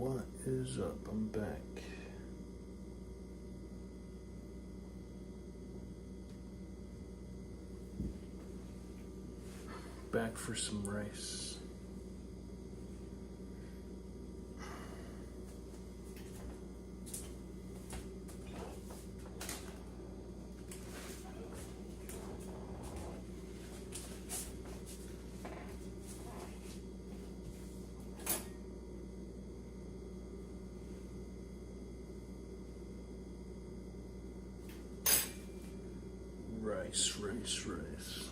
What is up? I'm back. Back for some rice. Rice.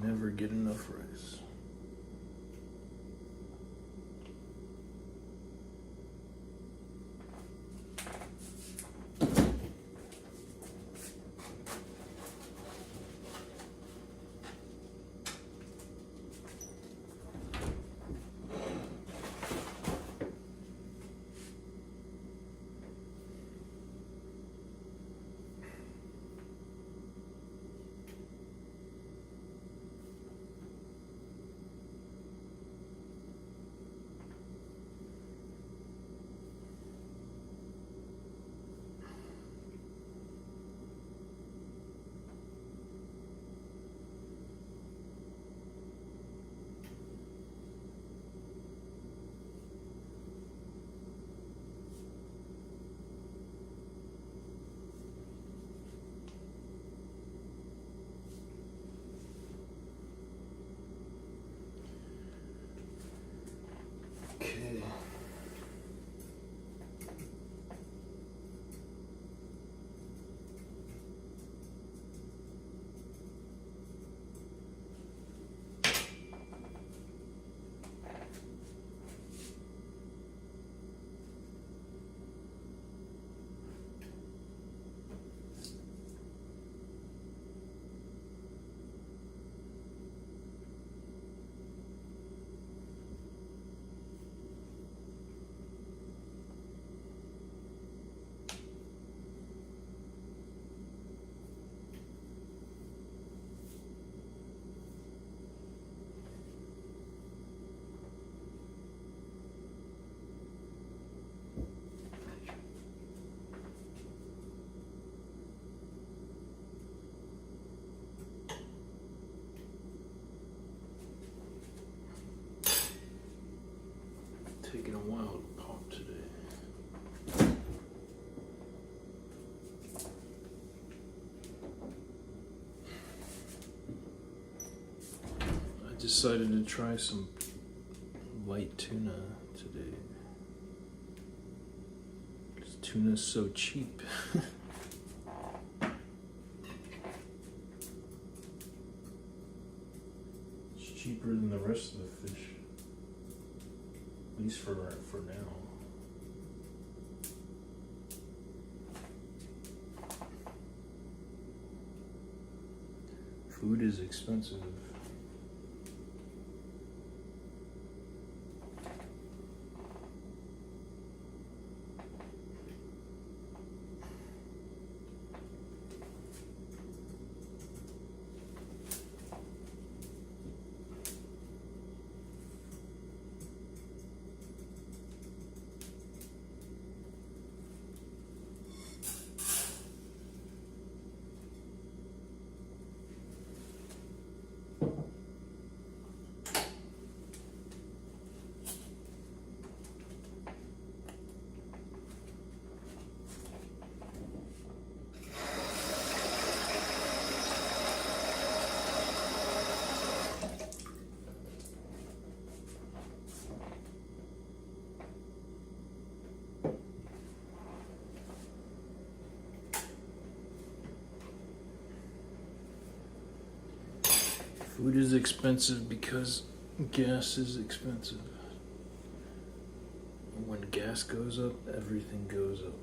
Never get enough rice. Okay. Taking a while to pop today. I decided to try some light tuna today. Because tuna's so cheap. It's cheaper than the rest of the fish. At least for now. Food is expensive. Food is expensive because gas is expensive. When gas goes up, everything goes up.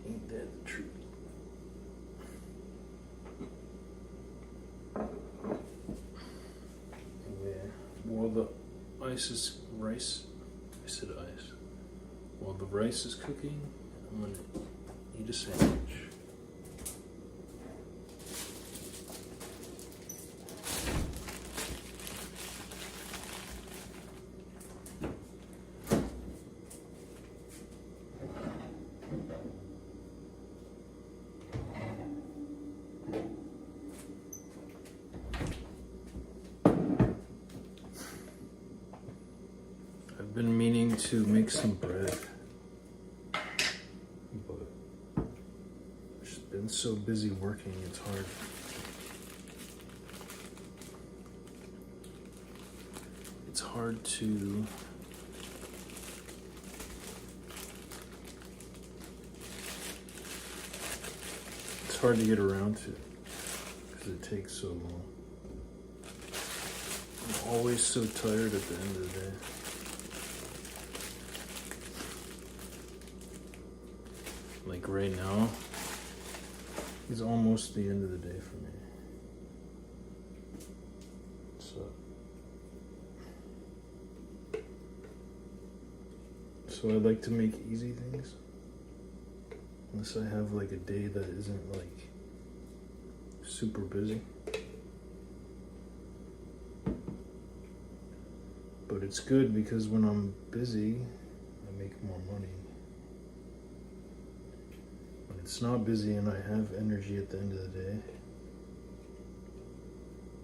Ain't that the truth? Yeah. While the rice, I said ice. While the rice is cooking, I'm gonna eat a sandwich. been meaning to make some bread, but I've just been so busy working, it's hard. It's hard to get around to because it takes so long. I'm always so tired at the end of the day. Like right now, it's almost the end of the day for me. So I like to make easy things. Unless I have like a day that isn't like super busy. But it's good because when I'm busy, I make more money. When it's not busy and I have energy at the end of the day,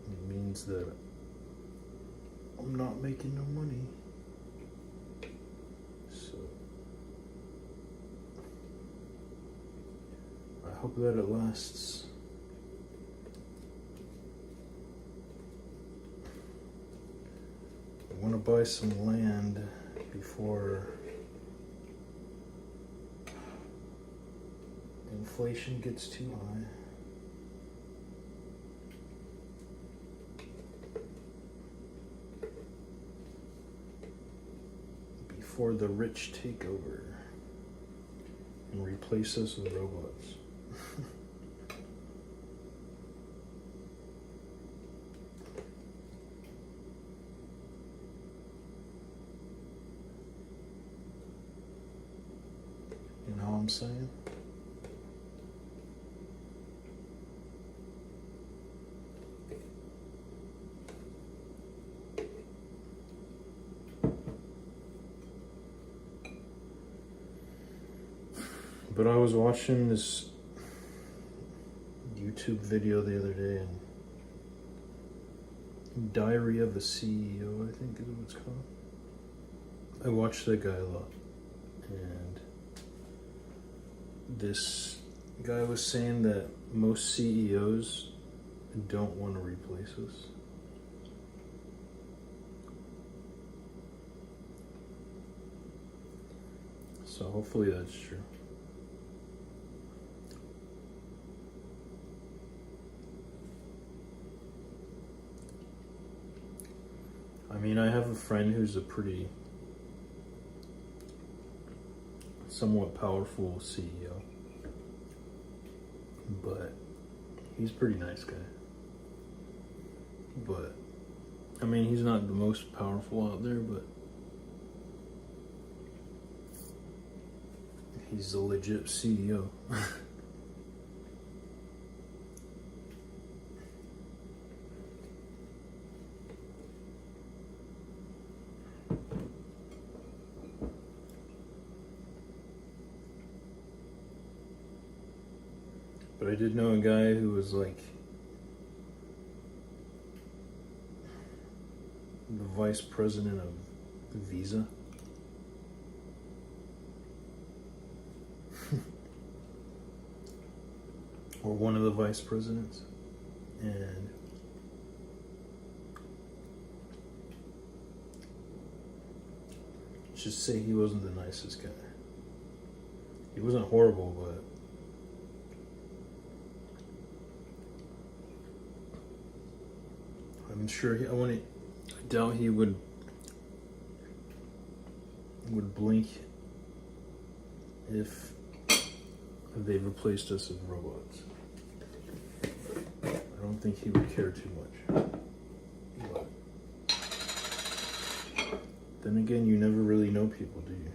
it means that I'm not making no money. So I hope that it lasts. I want to buy some land before inflation gets too high. Before the rich take over and replace us with robots. You know what I'm saying? But I was watching this YouTube video the other day, and Diary of a CEO, I think is what it's called. I watch that guy a lot, and this guy was saying that most CEOs don't want to replace us. So hopefully that's true. I mean, I have a friend who's a pretty somewhat powerful CEO, but he's a pretty nice guy. But I mean, he's not the most powerful out there, but he's a legit CEO. But I did know a guy who was like the vice president of Visa. Or one of the vice presidents. And let's just say he wasn't the nicest guy. He wasn't horrible, but I'm sure I doubt he would blink if they replaced us with robots. I don't think he would care too much. But then again, you never really know people, do you?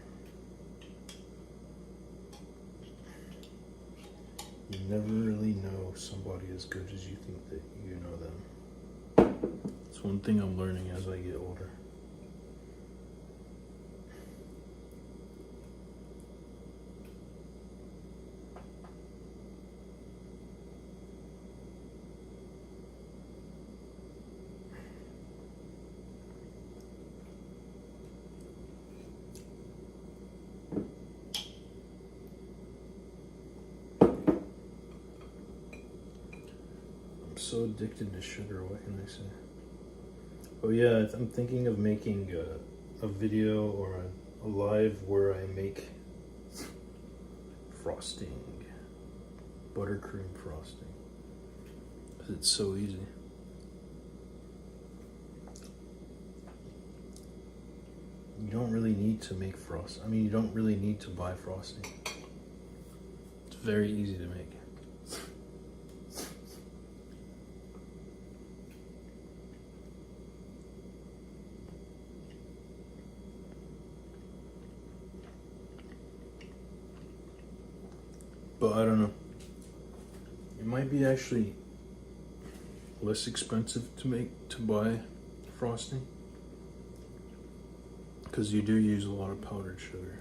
You never really know somebody as good as you think that you know them. It's one thing I'm learning as I get older. so addicted to sugar, what can I say? Oh yeah, I'm thinking of making a video or a live where I make frosting, buttercream frosting. 'Cause it's so easy. You don't really need to make you don't really need to buy frosting. It's very easy to make. But I don't know. It might be actually less expensive to buy frosting, because you do use a lot of powdered sugar.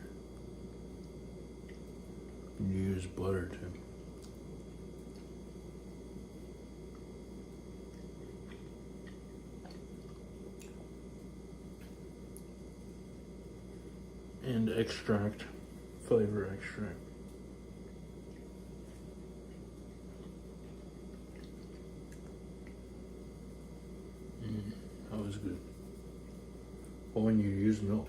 You use butter too. And extract, flavor extract. That was good. Or when you use milk.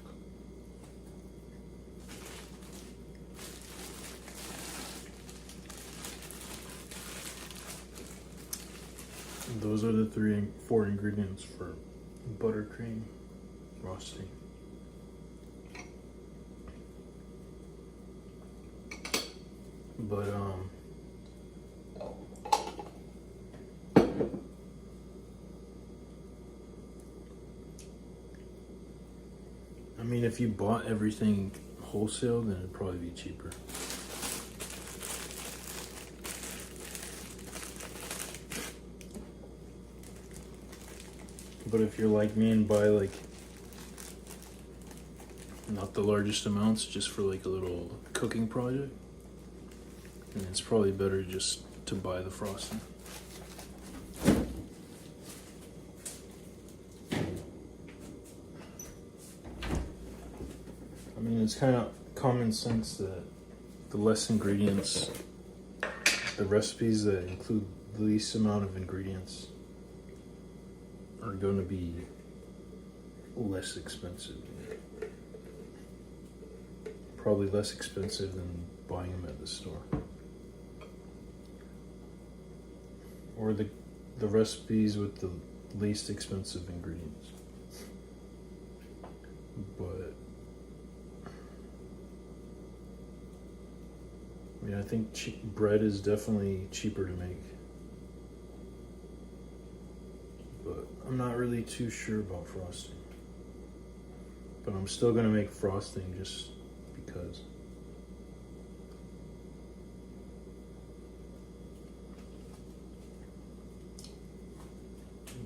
Those are the 4 ingredients for buttercream frosting. But I mean, if you bought everything wholesale, then it'd probably be cheaper. But if you're like me and buy like not the largest amounts, just for like a little cooking project, then it's probably better just to buy the frosting. I mean, it's kind of common sense that the less ingredients, the recipes that include the least amount of ingredients are going to be less expensive. Probably less expensive than buying them at the store. Or the recipes with the least expensive ingredients. But I mean, I think bread is definitely cheaper to make. But I'm not really too sure about frosting. But I'm still gonna make frosting just because.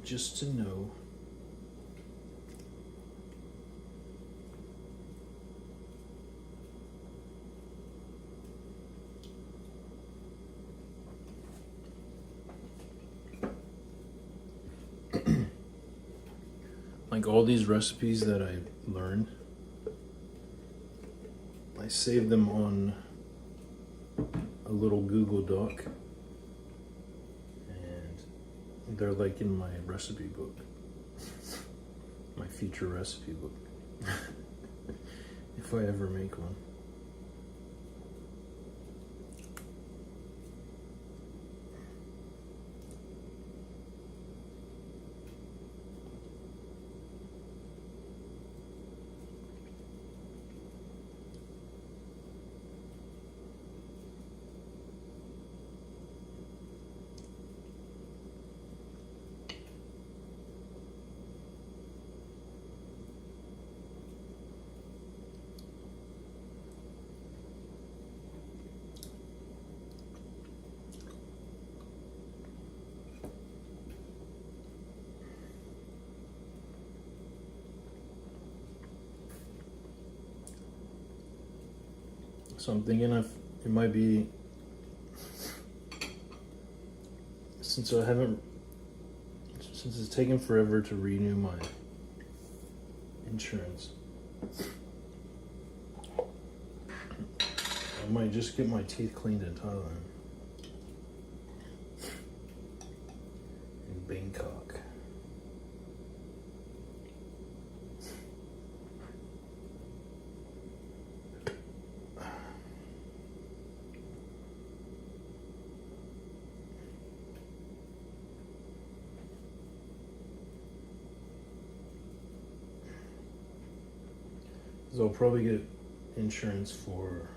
Just to know. Like all these recipes that I learned, I saved them on a little Google Doc, and they're like in my recipe book, my future recipe book, if I ever make one. So I'm thinking if it might be, since it's taken forever to renew my insurance, I might just get my teeth cleaned in Thailand. Bangkok. So I'll probably get insurance for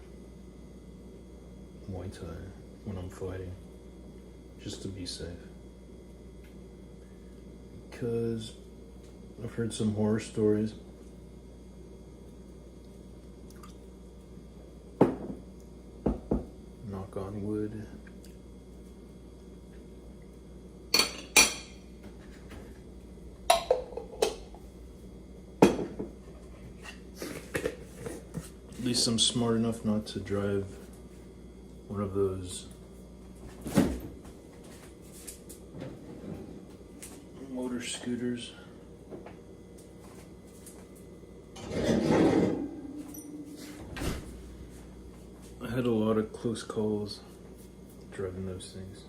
Muay Thai when I'm fighting, just to be safe. Because I've heard some horror stories. Knock on wood. At least I'm smart enough not to drive one of those motor scooters. I had a lot of close calls driving those things.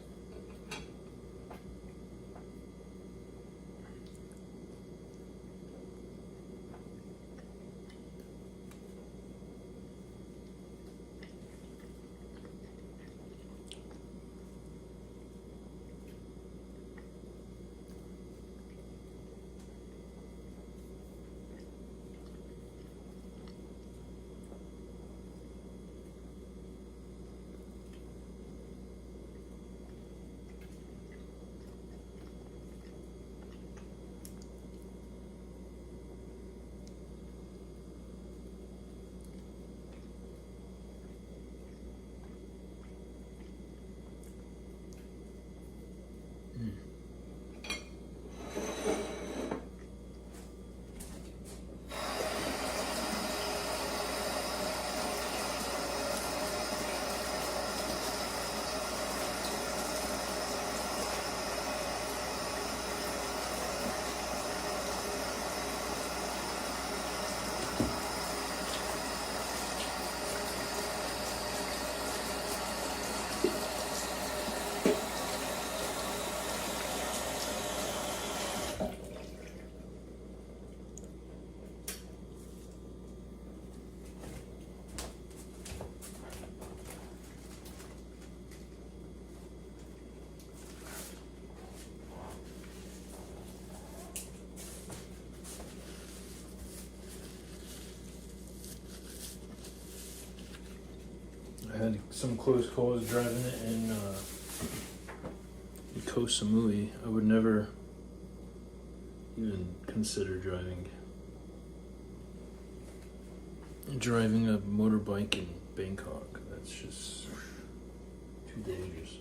I had some close calls driving it in Koh Samui. I would never even consider driving a motorbike in Bangkok. That's just too dangerous.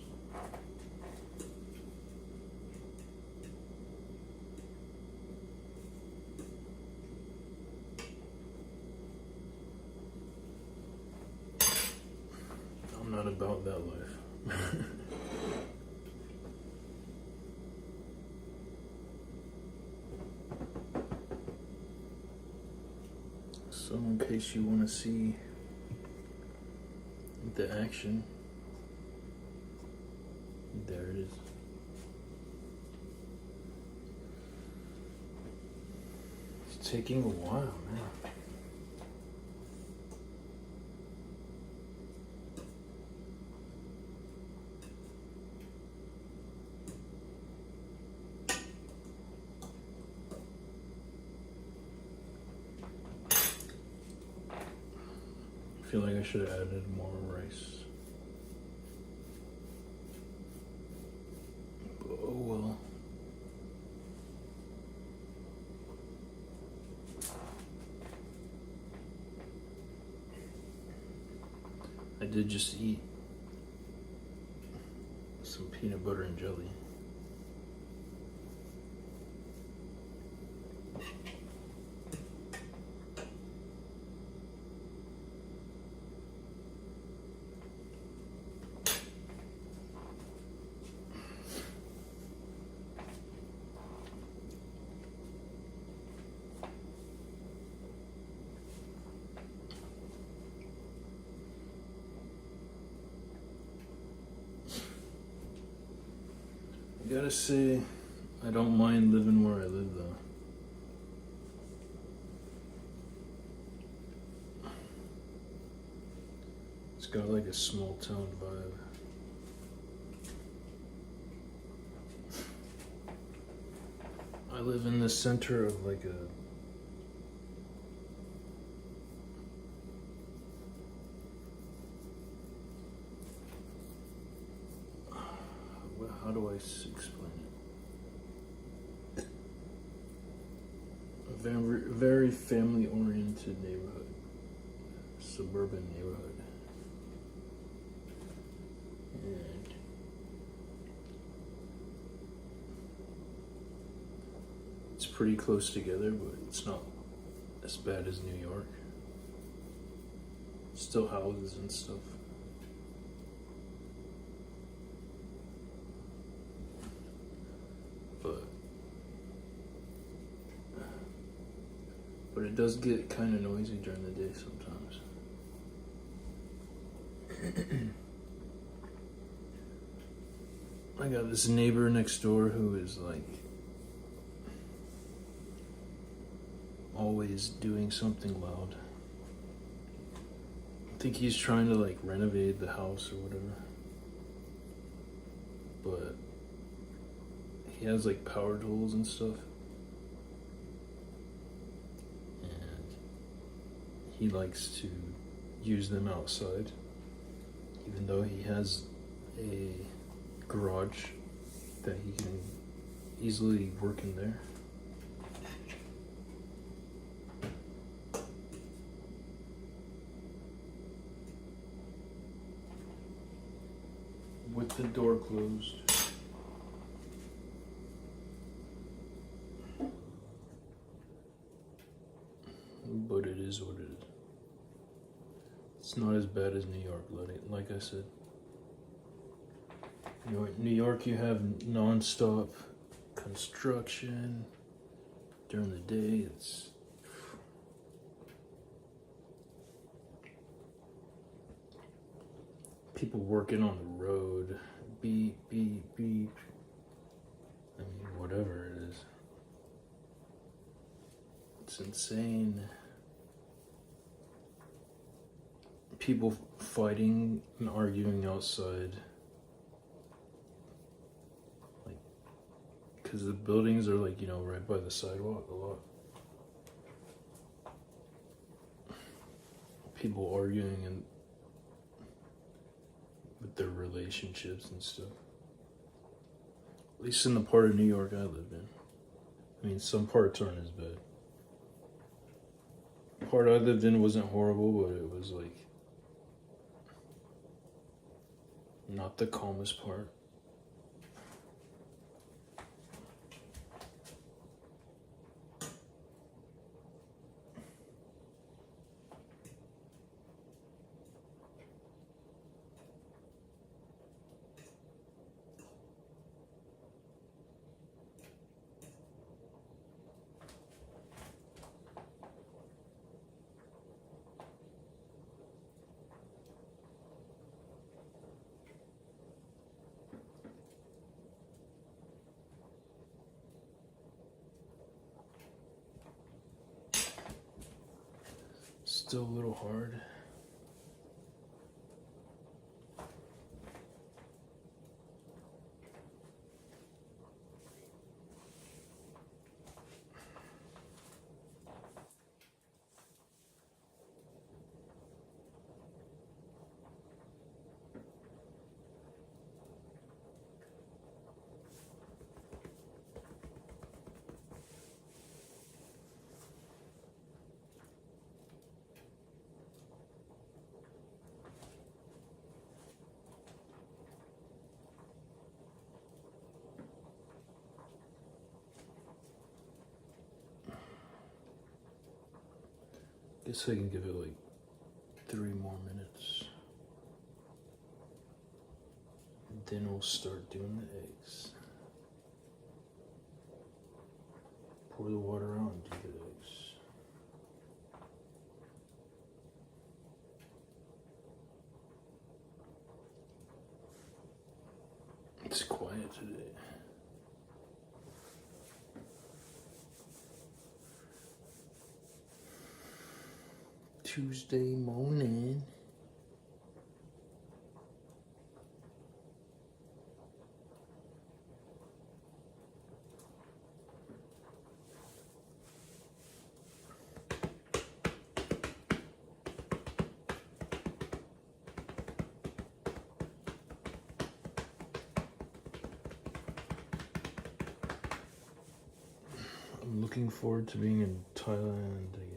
I'm not about that life. So in case you want to see the action, there it is. It's taking a while, man. I feel like I should have added more rice. Oh well. I did just eat some peanut butter and jelly. I gotta say, I don't mind living where I live though. It's got like a small town vibe. I live in the center of like a how do I explain it? A very family oriented neighborhood, suburban neighborhood. And it's pretty close together, but it's not as bad as New York. Still houses and stuff. But it does get kind of noisy during the day sometimes. I got this neighbor next door who is like always doing something loud. I think he's trying to like renovate the house or whatever. But he has like power tools and stuff. He likes to use them outside, even though he has a garage that he can easily work in there. With the door closed. But it is what it is. It's not as bad as New York, like I said. New York, you have non-stop construction during the day. It's people working on the road, beep, beep, beep. I mean, whatever it is. It's insane. People fighting and arguing outside. Like, because the buildings are like, right by the sidewalk a lot. People arguing and with their relationships and stuff. At least in the part of New York I live in. I mean, some parts aren't as bad. The part I lived in wasn't horrible, but it was like not the calmest part. Still a little hard. Guess I can give it like 3 more minutes. Then we'll start doing the eggs. Pour the water out and do the eggs. It's quiet today. Tuesday morning. I'm looking forward to being in Thailand again.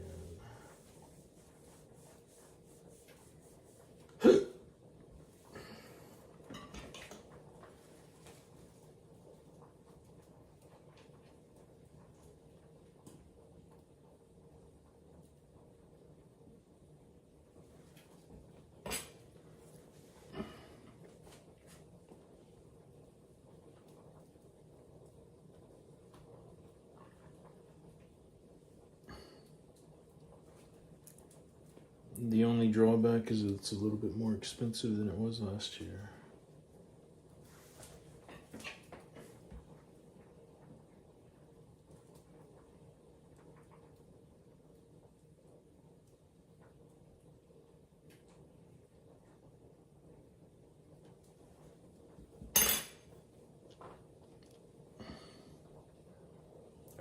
The only drawback is it's a little bit more expensive than it was last year.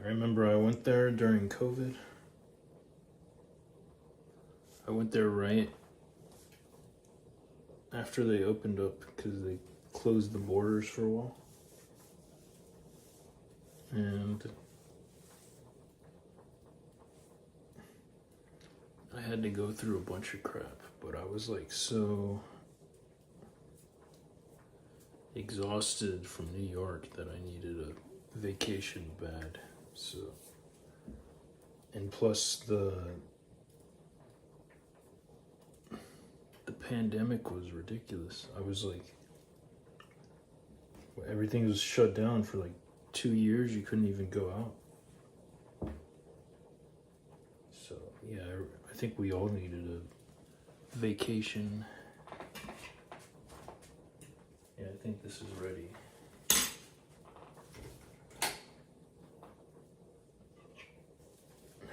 I remember I went there during COVID. I went there right after they opened up because they closed the borders for a while. And I had to go through a bunch of crap, but I was like so exhausted from New York that I needed a vacation bad. So, and plus the pandemic was ridiculous. I was like, everything was shut down for like 2 years. You couldn't even go out. So yeah, I think we all needed a vacation. Yeah, I think this is ready.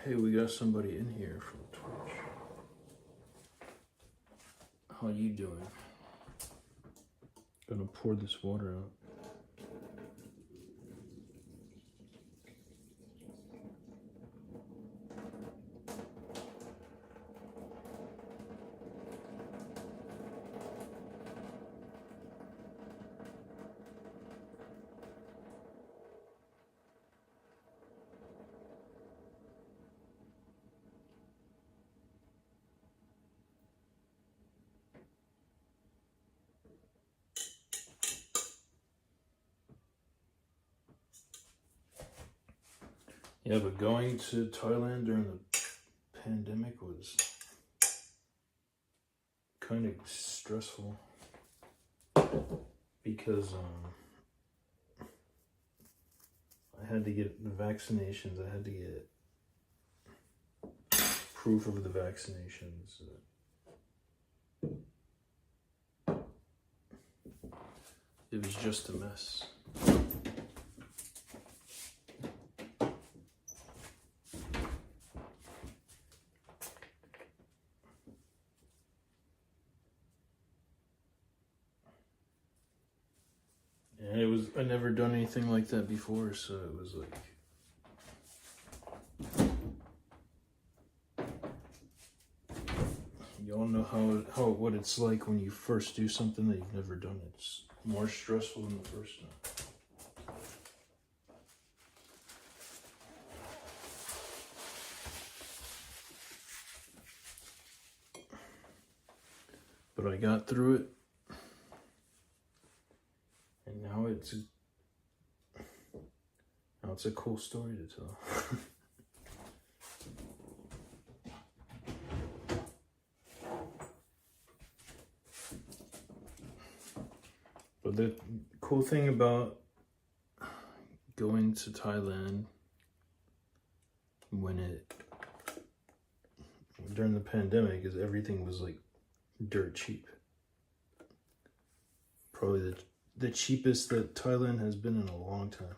Hey, we got somebody in here from Twitch. How you doing? Gonna pour this water out. Yeah, but going to Thailand during the pandemic was kind of stressful because I had to get the vaccinations. I had to get proof of the vaccinations. It was just a mess. And it was, I never done anything like that before, so it was like, y'all know what it's like when you first do something that you've never done. It's more stressful than the first time. But I got through it. And now it's a cool story to tell. But the cool thing about going to Thailand during the pandemic is everything was like dirt cheap. Probably the cheapest that Thailand has been in a long time.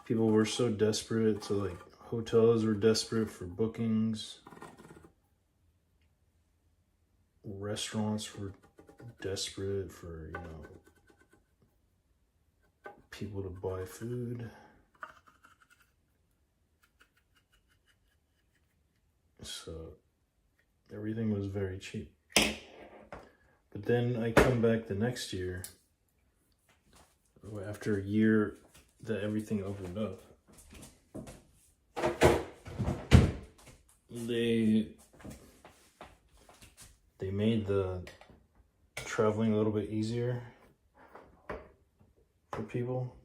People were so desperate to like Hotels were desperate for bookings. Restaurants were desperate for, people to buy food. So everything was very cheap. But then I come back the next year, after a year that everything opened up. They made the traveling a little bit easier for people.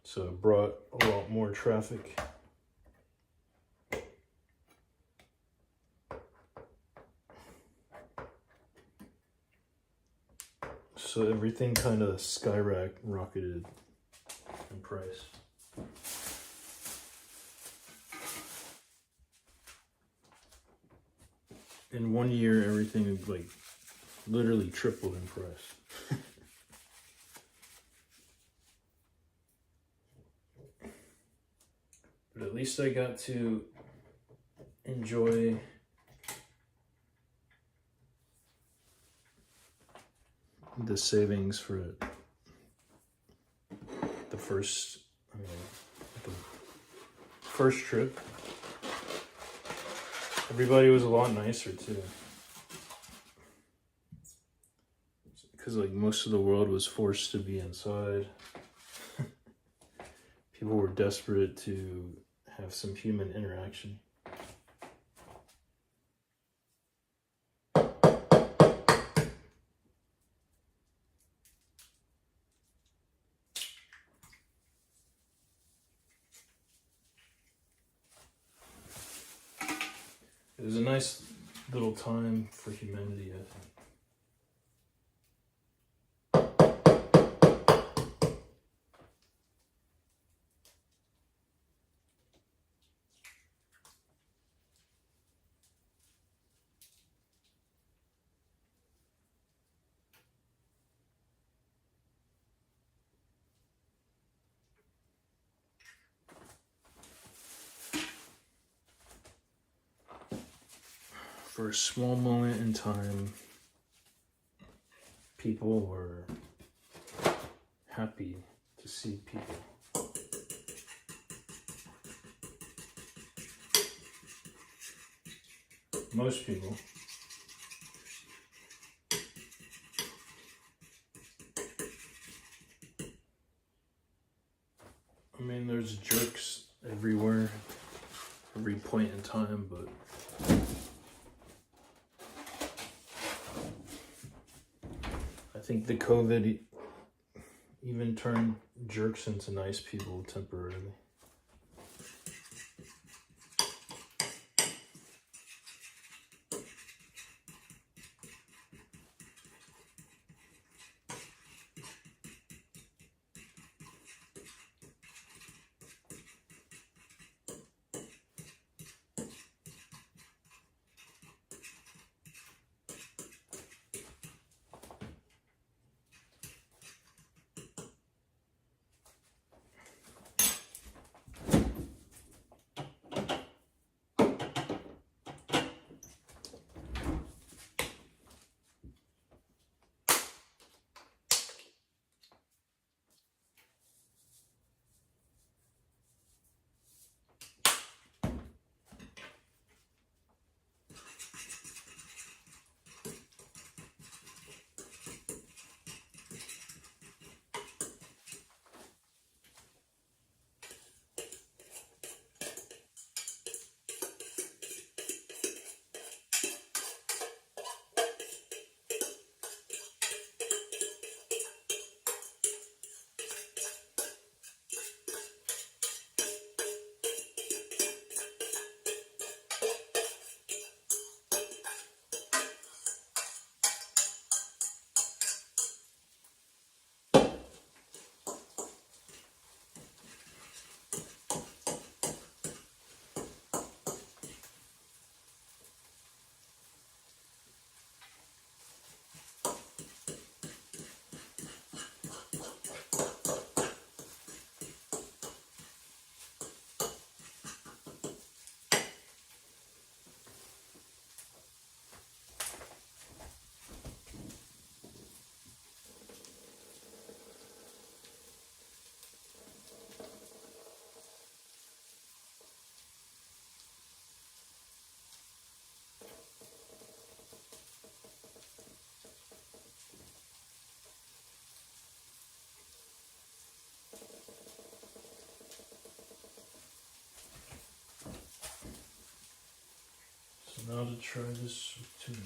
So it brought a lot more traffic. So everything kind of skyrocketed in price. In 1 year, everything like literally tripled in price. But at least I got to enjoy the savings for the first trip. Everybody was a lot nicer too, because like most of the world was forced to be inside. People were desperate to have some human interaction. It was a nice little time for humanity, I think. For a small moment in time, people were happy to see people. Most people. I mean, there's jerks everywhere, every point in time, but I think the COVID even turned jerks into nice people temporarily. Now to try this with tuna.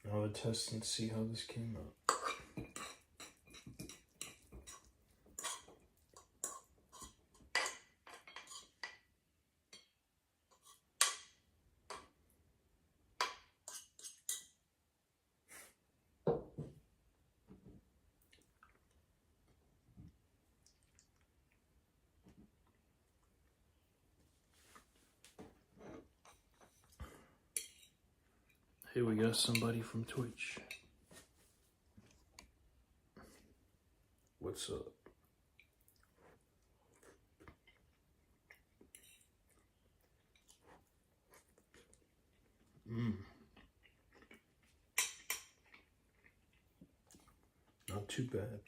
Now to test and see how this came out. Hey, we got somebody from Twitch. What's up? Not too bad.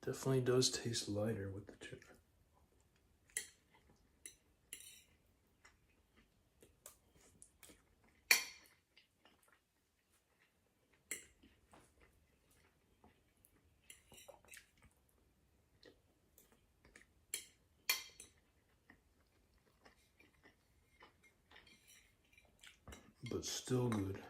Definitely does taste lighter with the tuna. But still good.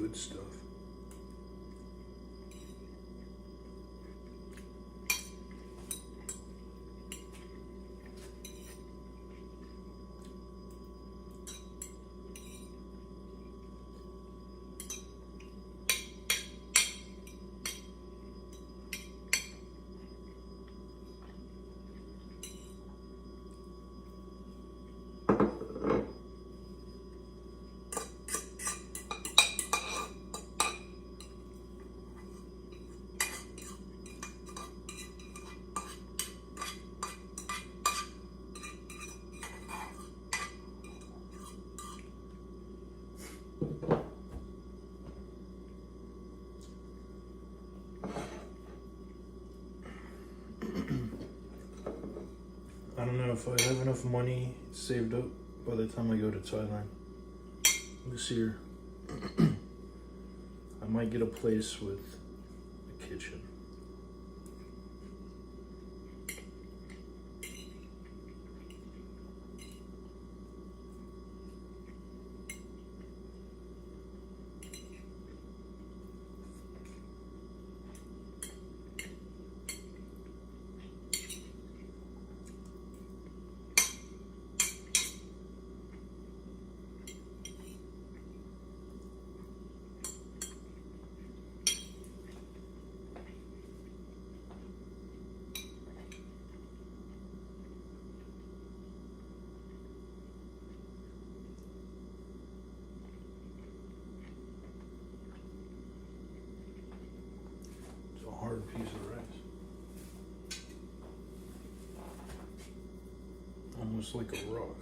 good stuff. I don't know if I have enough money saved up by the time I go to Thailand this year. I might get a place with a kitchen. Hard piece of rice. Almost like a rock.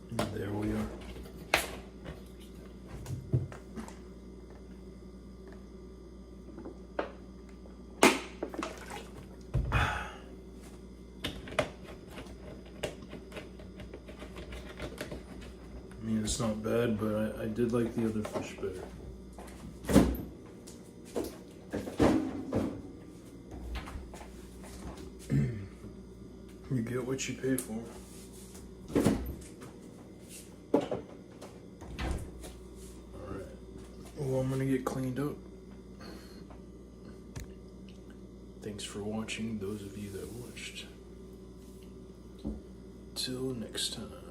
And there we are. I mean, it's not bad, but I did like the other fish better. You get what you pay for. Alright. Well, I'm gonna get cleaned up. Thanks for watching, those of you that watched. Till next time.